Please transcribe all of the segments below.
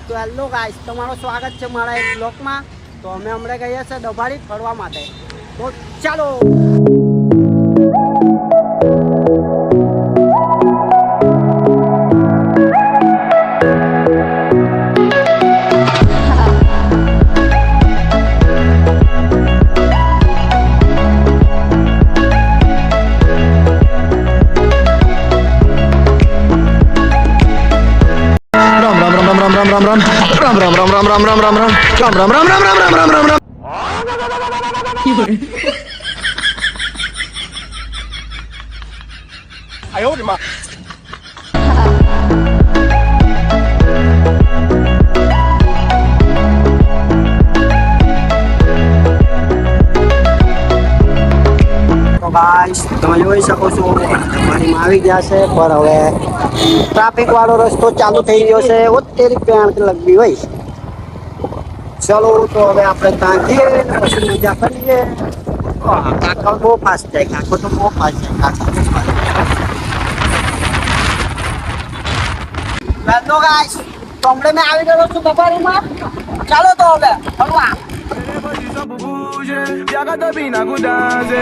તો hello guys, તમારું સ્વાગત છે મારા એક બ્લોગમાં. તો અમે હમણાં ગયા છે દભાડી ફરવા માટે. તો ચાલો. તમે જોઈ શકો છો પાણીમાં આવી ગયા છે, પણ હવે ટ્રાફિક વાળો રસ્તો ચાલુ થઈ ગયો છે. ઓતેરી પેન્ટ લગી હોય. ચલો તો હવે આપણે ત્યાં જઈએ, પછી મજા કરીએ. કાકા બહુ ફાસ્ટ જાય, કાકો તો બહુ ફાસ્ટ જાય. હેલો ગાઈસ, તો હમણાં મેં આવી ગયો છું દબારીમાં. ચાલો તો હવે ફરવા.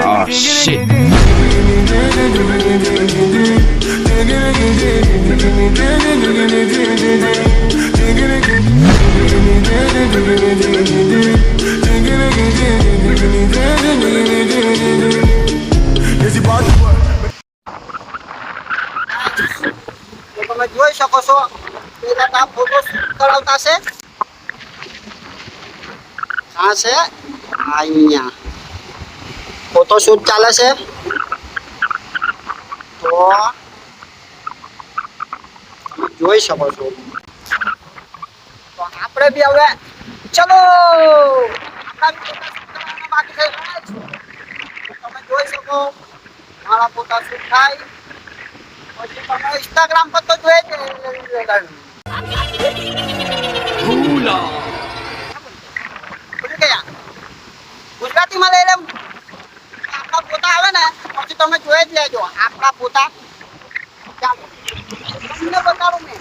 Oh shit. તમે જોઈ શકો છો પેલા ફોટો કરાવતા છે. આ છે અહીંયા ફોટોશૂટ ચાલે છે. તો તમે જોઈ શકો છો. તો આપણે બી હવે ચલો બાકી છે. તમે જોઈ શકો મારા ફોટોશૂટ થાય પછી તમે ઇન્સ્ટાગ્રામ પર તો જોઈ જ ગુજરાતીમાં લઈ લે. આપણા પોતા આવે ને પછી તમે જોઈ જ લેજો આપણા પોતા. ચાલો તમને બતાડું મેં.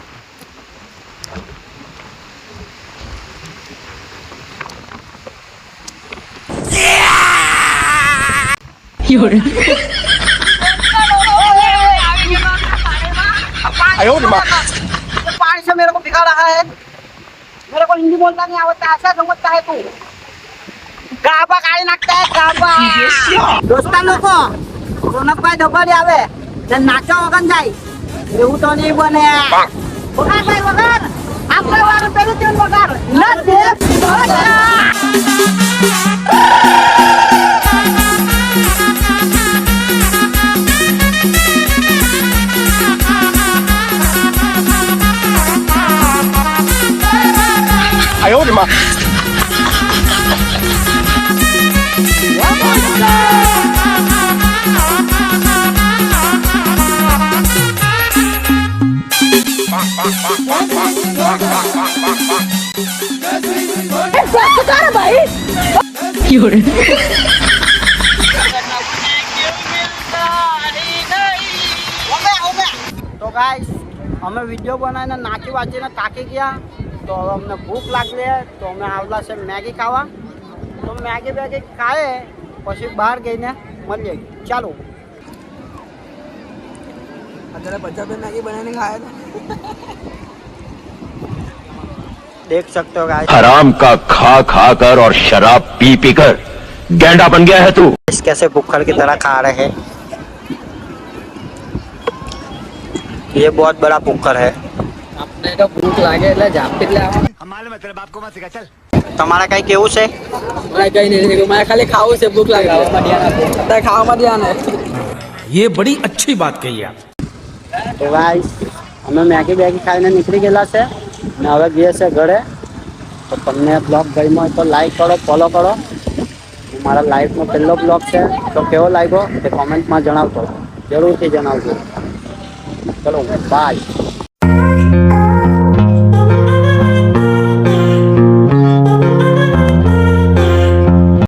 पानी से मेरे को भिगा रहा है. मेरे को हिंदी बोलना नहीं आता. ऐसा समझता है तू. गाबा काढ़ी नाखता है गाबा. दोस्ता लोको सोनकભાઈ દબાડી આવે ને નાચા વગર જાય એવું તો નહીં બને. વગાર ભાઈ વગાર. આપણે વાળું પેલું તેલ વગાર નથી. Ayo di mah. તો ગાઈસ, અમે વિડીયો બનાવીને નાચી વાંચીને થાકી ગયા. તો હવે અમને ભૂખ લાગી તો અમે આવલા છે મેગી ખાવા. તો મેગી બેગી ખાએ પછી બહાર ગઈને મળીએ. ચાલો. અત્યારે 50 મેગી બનાવીને ખાયા देख सकते हो गाइस, हराम का खा खा कर और शराब पी पी कर गैंडा बन गया है तू. कैसे भुक्खड़ की तरह खा रहे हैं. ये बहुत बड़ा भुक्खड़ है. આપણે તો ભૂખ લાગે એટલે ઝાપટી લે. हमारे में तेरे बाप को मत सिखा चल. તમારા કઈ કેવું છે? મારે કઈ નહીં, મારે ખાલી ખાવું છે. ભૂખ લાગે અત્યારે ખાવામાં ધ્યાન હે. ये बड़ी अच्छी बात कही आप. તો ગાઈસ, અમે મેગી બેગી ખાઈને નીકળી ગયેલા છે ને હવે ગઈએ છે ઘરે. તો તમને બ્લોગ ગમ્યો હોય તો લાઈક કરો, ફોલો કરો. મારા લાઈફનો પહેલો બ્લોગ છે. તો કેવો લાગ્યો તે કોમેન્ટમાં જણાવજો, જરૂરથી જણાવજો. ચલો બાય.